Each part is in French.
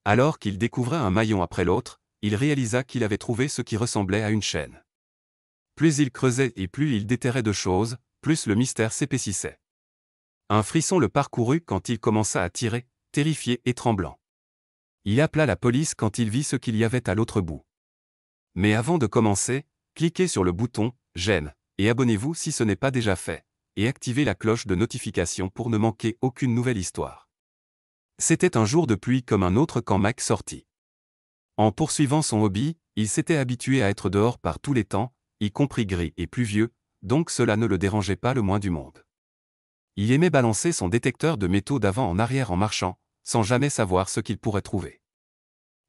Alors qu'il découvrait un maillon après l'autre, il réalisa qu'il avait trouvé ce qui ressemblait à une chaîne. Plus il creusait et plus il déterrait de choses, plus le mystère s'épaississait. Un frisson le parcourut quand il commença à tirer, terrifié et tremblant. Il appela la police quand il vit ce qu'il y avait à l'autre bout. Mais avant de commencer, cliquez sur le bouton « J'aime » et abonnez-vous si ce n'est pas déjà fait, et activez la cloche de notification pour ne manquer aucune nouvelle histoire. C'était un jour de pluie comme un autre quand Mac sortit. En poursuivant son hobby, il s'était habitué à être dehors par tous les temps, y compris gris et pluvieux, donc cela ne le dérangeait pas le moins du monde. Il aimait balancer son détecteur de métaux d'avant en arrière en marchant, sans jamais savoir ce qu'il pourrait trouver.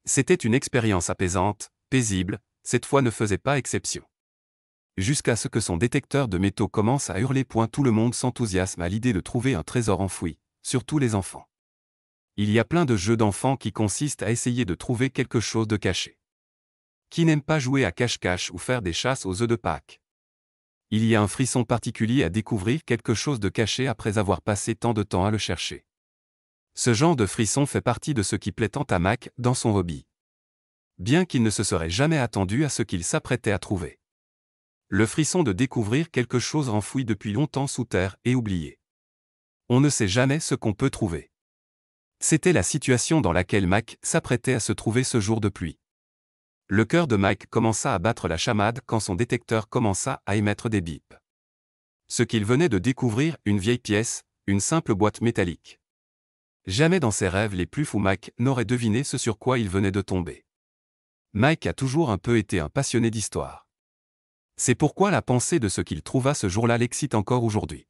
C'était une expérience apaisante, paisible, cette fois ne faisait pas exception. Jusqu'à ce que son détecteur de métaux commence à hurler. Tout le monde s'enthousiasme à l'idée de trouver un trésor enfoui, surtout les enfants. Il y a plein de jeux d'enfants qui consistent à essayer de trouver quelque chose de caché. Qui n'aime pas jouer à cache-cache ou faire des chasses aux œufs de Pâques? Il y a un frisson particulier à découvrir quelque chose de caché après avoir passé tant de temps à le chercher. Ce genre de frisson fait partie de ce qui plaît tant à Mac dans son hobby. Bien qu'il ne se serait jamais attendu à ce qu'il s'apprêtait à trouver. Le frisson de découvrir quelque chose enfoui depuis longtemps sous terre et oublié. On ne sait jamais ce qu'on peut trouver. C'était la situation dans laquelle Mac s'apprêtait à se trouver ce jour de pluie. Le cœur de Mac commença à battre la chamade quand son détecteur commença à émettre des bips. Ce qu'il venait de découvrir, une vieille pièce, une simple boîte métallique. Jamais dans ses rêves les plus fous Mac n'aurait deviné ce sur quoi il venait de tomber. Mike a toujours un peu été un passionné d'histoire. C'est pourquoi la pensée de ce qu'il trouva ce jour-là l'excite encore aujourd'hui.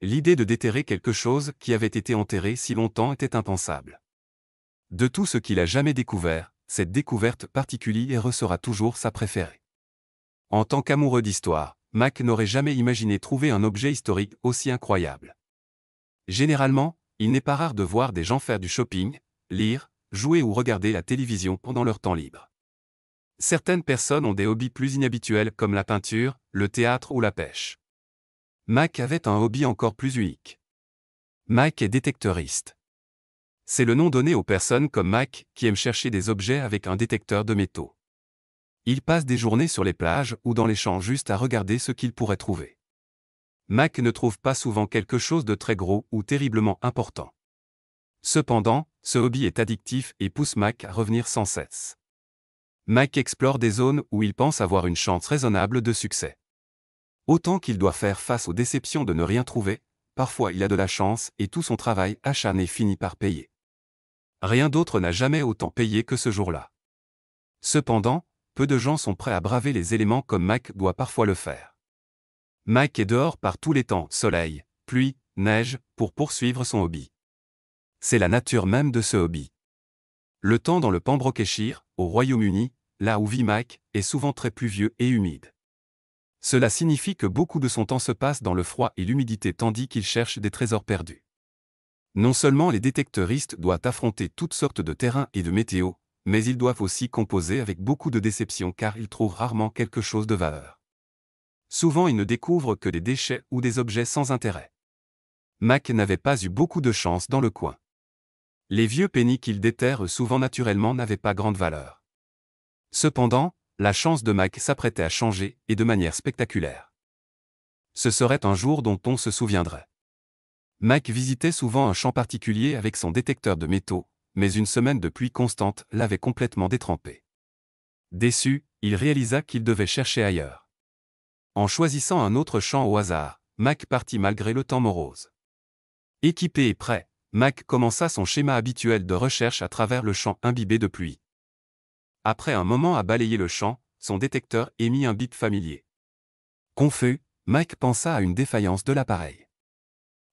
L'idée de déterrer quelque chose qui avait été enterré si longtemps était impensable. De tout ce qu'il a jamais découvert, cette découverte particulière sera toujours sa préférée. En tant qu'amoureux d'histoire, Mac n'aurait jamais imaginé trouver un objet historique aussi incroyable. Généralement, il n'est pas rare de voir des gens faire du shopping, lire, jouer ou regarder la télévision pendant leur temps libre. Certaines personnes ont des hobbies plus inhabituels comme la peinture, le théâtre ou la pêche. Mac avait un hobby encore plus unique. Mac est détecteuriste. C'est le nom donné aux personnes comme Mac qui aiment chercher des objets avec un détecteur de métaux. Il passe des journées sur les plages ou dans les champs juste à regarder ce qu'il pourrait trouver. Mac ne trouve pas souvent quelque chose de très gros ou terriblement important. Cependant, ce hobby est addictif et pousse Mac à revenir sans cesse. Mac explore des zones où il pense avoir une chance raisonnable de succès. Autant qu'il doit faire face aux déceptions de ne rien trouver, parfois il a de la chance et tout son travail acharné finit par payer. Rien d'autre n'a jamais autant payé que ce jour-là. Cependant, peu de gens sont prêts à braver les éléments comme Mac doit parfois le faire. Mac est dehors par tous les temps, soleil, pluie, neige, pour poursuivre son hobby. C'est la nature même de ce hobby. Le temps dans le Pembrokeshire, au Royaume-Uni, là où vit Mac, est souvent très pluvieux et humide. Cela signifie que beaucoup de son temps se passe dans le froid et l'humidité tandis qu'il cherche des trésors perdus. Non seulement les détecteuristes doivent affronter toutes sortes de terrains et de météo, mais ils doivent aussi composer avec beaucoup de déception car ils trouvent rarement quelque chose de valeur. Souvent ils ne découvrent que des déchets ou des objets sans intérêt. Mac n'avait pas eu beaucoup de chance dans le coin. Les vieux pennies qu'il déterre souvent naturellement n'avaient pas grande valeur. Cependant, la chance de Mac s'apprêtait à changer, et de manière spectaculaire. Ce serait un jour dont on se souviendrait. Mac visitait souvent un champ particulier avec son détecteur de métaux, mais une semaine de pluie constante l'avait complètement détrempé. Déçu, il réalisa qu'il devait chercher ailleurs. En choisissant un autre champ au hasard, Mac partit malgré le temps morose. Équipé et prêt, Mac commença son schéma habituel de recherche à travers le champ imbibé de pluie. Après un moment à balayer le champ, son détecteur émit un bip familier. Confus, Mac pensa à une défaillance de l'appareil.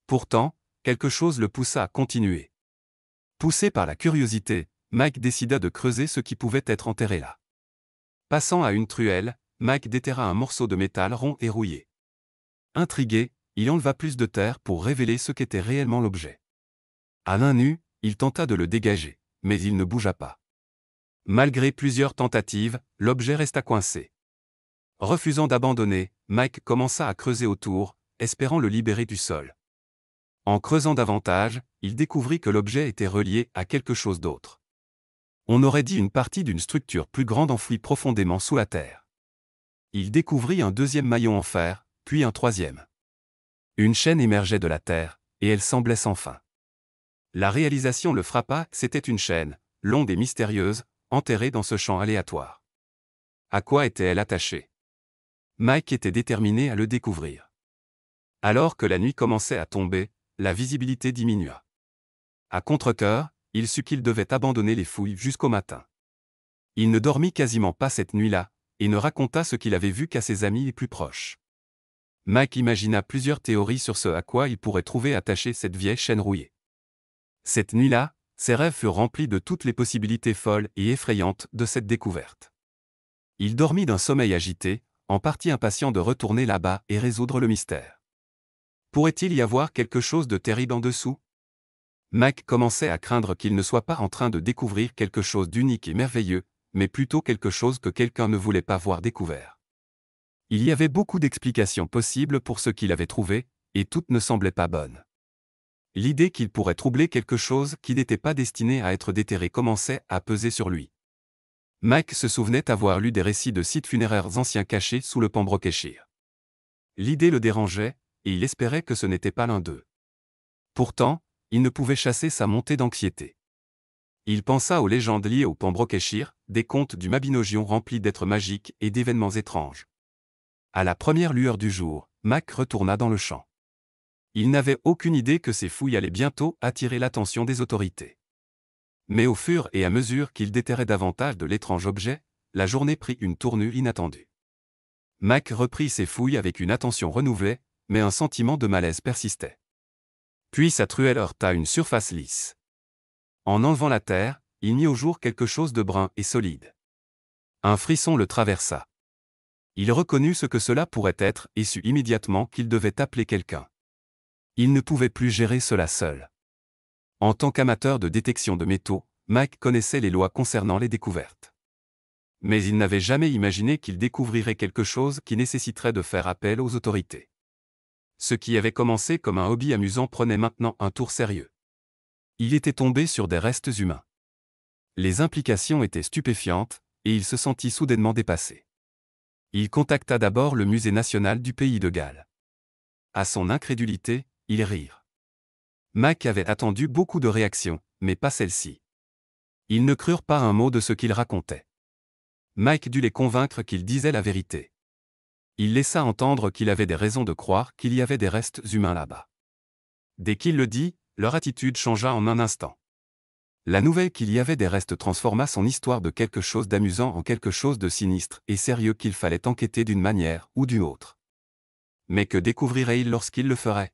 Pourtant, quelque chose le poussa à continuer. Poussé par la curiosité, Mac décida de creuser ce qui pouvait être enterré là. Passant à une truelle, Mac déterra un morceau de métal rond et rouillé. Intrigué, il enleva plus de terre pour révéler ce qu'était réellement l'objet. À main nue, il tenta de le dégager, mais il ne bougea pas. Malgré plusieurs tentatives, l'objet resta coincé. Refusant d'abandonner, Mac commença à creuser autour, espérant le libérer du sol. En creusant davantage, il découvrit que l'objet était relié à quelque chose d'autre. On aurait dit une partie d'une structure plus grande enfouie profondément sous la terre. Il découvrit un deuxième maillon en fer, puis un troisième. Une chaîne émergeait de la terre, et elle semblait sans fin. La réalisation le frappa, c'était une chaîne, longue et mystérieuse, enterrée dans ce champ aléatoire. À quoi était-elle attachée? Mike était déterminé à le découvrir. Alors que la nuit commençait à tomber, la visibilité diminua. À contre-cœur, il sut qu'il devait abandonner les fouilles jusqu'au matin. Il ne dormit quasiment pas cette nuit-là, et ne raconta ce qu'il avait vu qu'à ses amis les plus proches. Mike imagina plusieurs théories sur ce à quoi il pourrait trouver attachée cette vieille chaîne rouillée. Cette nuit-là, ses rêves furent remplis de toutes les possibilités folles et effrayantes de cette découverte. Il dormit d'un sommeil agité, en partie impatient de retourner là-bas et résoudre le mystère. Pourrait-il y avoir quelque chose de terrible en dessous? Mike commençait à craindre qu'il ne soit pas en train de découvrir quelque chose d'unique et merveilleux, mais plutôt quelque chose que quelqu'un ne voulait pas voir découvert. Il y avait beaucoup d'explications possibles pour ce qu'il avait trouvé, et toutes ne semblaient pas bonnes. L'idée qu'il pourrait troubler quelque chose qui n'était pas destiné à être déterré commençait à peser sur lui. Mike se souvenait avoir lu des récits de sites funéraires anciens cachés sous le Pembrokeshire. L'idée le dérangeait, et il espérait que ce n'était pas l'un d'eux. Pourtant, il ne pouvait chasser sa montée d'anxiété. Il pensa aux légendes liées au Pembrokeshire, des contes du Mabinogion remplis d'êtres magiques et d'événements étranges. À la première lueur du jour, Mac retourna dans le champ. Il n'avait aucune idée que ces fouilles allaient bientôt attirer l'attention des autorités. Mais au fur et à mesure qu'il déterrait davantage de l'étrange objet, la journée prit une tournure inattendue. Mac reprit ses fouilles avec une attention renouvelée, mais un sentiment de malaise persistait. Puis sa truelle heurta une surface lisse. En enlevant la terre, il mit au jour quelque chose de brun et solide. Un frisson le traversa. Il reconnut ce que cela pourrait être et sut immédiatement qu'il devait appeler quelqu'un. Il ne pouvait plus gérer cela seul. En tant qu'amateur de détection de métaux, Mike connaissait les lois concernant les découvertes. Mais il n'avait jamais imaginé qu'il découvrirait quelque chose qui nécessiterait de faire appel aux autorités. Ce qui avait commencé comme un hobby amusant prenait maintenant un tour sérieux. Il était tombé sur des restes humains. Les implications étaient stupéfiantes, et il se sentit soudainement dépassé. Il contacta d'abord le Musée national du pays de Galles. À son incrédulité, ils rirent. Mac avait attendu beaucoup de réactions, mais pas celle-ci. Ils ne crurent pas un mot de ce qu'il racontait. Mike dut les convaincre qu'il disait la vérité. Il laissa entendre qu'il avait des raisons de croire qu'il y avait des restes humains là-bas. Dès qu'il le dit, leur attitude changea en un instant. La nouvelle qu'il y avait des restes transforma son histoire de quelque chose d'amusant en quelque chose de sinistre et sérieux qu'il fallait enquêter d'une manière ou d'une autre. Mais que découvrirait-il lorsqu'il le ferait?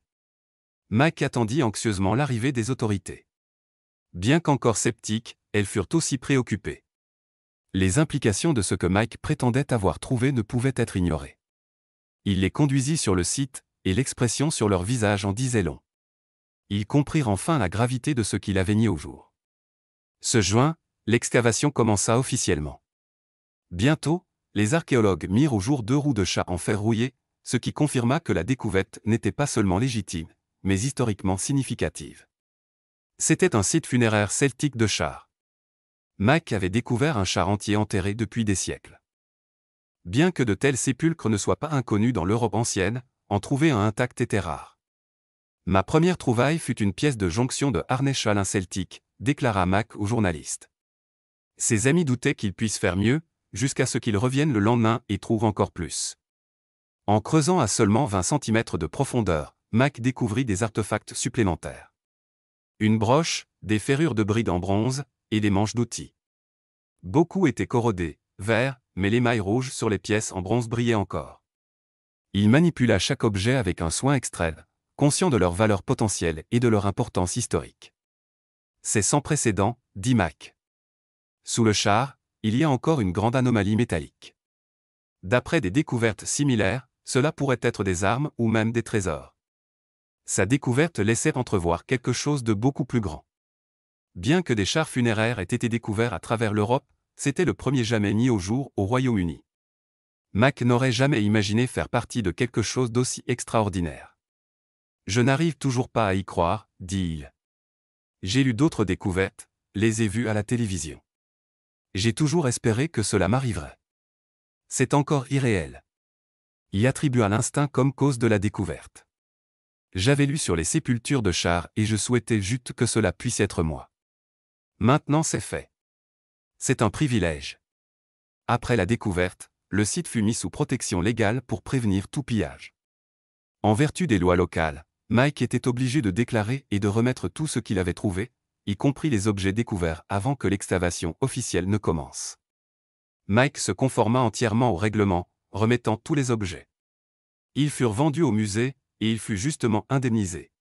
Mike attendit anxieusement l'arrivée des autorités. Bien qu'encore sceptiques, elles furent aussi préoccupées. Les implications de ce que Mike prétendait avoir trouvé ne pouvaient être ignorées. Il les conduisit sur le site, et l'expression sur leur visage en disait long. Ils comprirent enfin la gravité de ce qu'il avait mis au jour. Ce juin, l'excavation commença officiellement. Bientôt, les archéologues mirent au jour 2 roues de chat en fer rouillé, ce qui confirma que la découverte n'était pas seulement légitime, mais historiquement significative. C'était un site funéraire celtique de chars. Mac avait découvert un char entier enterré depuis des siècles. Bien que de tels sépulcres ne soient pas inconnus dans l'Europe ancienne, en trouver un intact était rare. Ma première trouvaille fut une pièce de jonction de harnais chalin celtique, déclara Mac au journaliste. Ses amis doutaient qu'il puisse faire mieux, jusqu'à ce qu'il revienne le lendemain et trouve encore plus. En creusant à seulement 20 cm de profondeur, Mac découvrit des artefacts supplémentaires. Une broche, des ferrures de brides en bronze, et des manches d'outils. Beaucoup étaient corrodés, verts, mais l'émail rouge sur les pièces en bronze brillait encore. Il manipula chaque objet avec un soin extrême, conscient de leur valeur potentielle et de leur importance historique. C'est sans précédent, dit Mac. Sous le char, il y a encore une grande anomalie métallique. D'après des découvertes similaires, cela pourrait être des armes ou même des trésors. Sa découverte laissait entrevoir quelque chose de beaucoup plus grand. Bien que des chars funéraires aient été découverts à travers l'Europe, c'était le premier jamais mis au jour au Royaume-Uni. Mac n'aurait jamais imaginé faire partie de quelque chose d'aussi extraordinaire. Je n'arrive toujours pas à y croire, dit-il. J'ai lu d'autres découvertes, les ai vues à la télévision. J'ai toujours espéré que cela m'arriverait. C'est encore irréel. Y attribua l'instinct comme cause de la découverte. J'avais lu sur les sépultures de chars et je souhaitais juste que cela puisse être moi. Maintenant c'est fait. C'est un privilège. Après la découverte, le site fut mis sous protection légale pour prévenir tout pillage. En vertu des lois locales, Mike était obligé de déclarer et de remettre tout ce qu'il avait trouvé, y compris les objets découverts avant que l'excavation officielle ne commence. Mike se conforma entièrement au règlement, remettant tous les objets. Ils furent vendus au musée, et il fut justement indemnisé.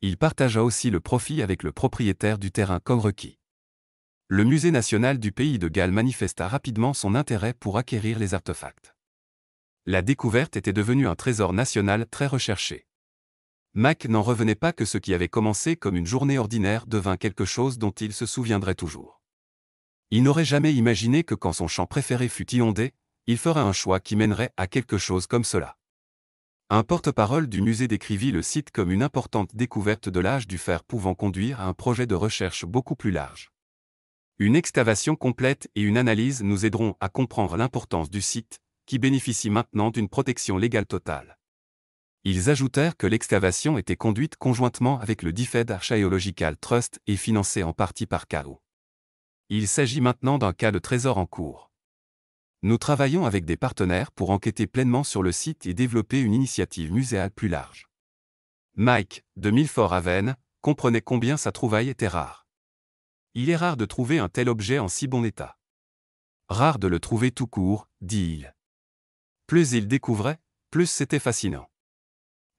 Il partagea aussi le profit avec le propriétaire du terrain comme requis. Le musée national du pays de Galles manifesta rapidement son intérêt pour acquérir les artefacts. La découverte était devenue un trésor national très recherché. Mac n'en revenait pas que ce qui avait commencé comme une journée ordinaire devint quelque chose dont il se souviendrait toujours. Il n'aurait jamais imaginé que quand son champ préféré fut inondé, il ferait un choix qui mènerait à quelque chose comme cela. Un porte-parole du musée décrivit le site comme une importante découverte de l'âge du fer pouvant conduire à un projet de recherche beaucoup plus large. Une excavation complète et une analyse nous aideront à comprendre l'importance du site, qui bénéficie maintenant d'une protection légale totale. Ils ajoutèrent que l'excavation était conduite conjointement avec le Diffed Archaeological Trust et financée en partie par KO. Il s'agit maintenant d'un cas de trésor en cours. Nous travaillons avec des partenaires pour enquêter pleinement sur le site et développer une initiative muséale plus large. Mike, de Milford Haven, comprenait combien sa trouvaille était rare. Il est rare de trouver un tel objet en si bon état. Rare de le trouver tout court, dit-il. Plus il découvrait, plus c'était fascinant.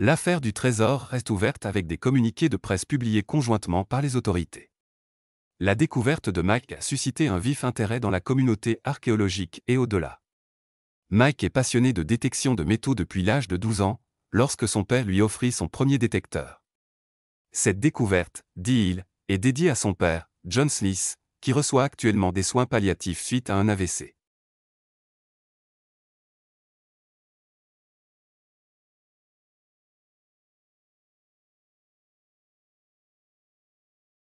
L'affaire du trésor reste ouverte avec des communiqués de presse publiés conjointement par les autorités. La découverte de Mike a suscité un vif intérêt dans la communauté archéologique et au-delà. Mike est passionné de détection de métaux depuis l'âge de 12 ans, lorsque son père lui offrit son premier détecteur. Cette découverte, dit-il, est dédiée à son père, John Smith, qui reçoit actuellement des soins palliatifs suite à un AVC.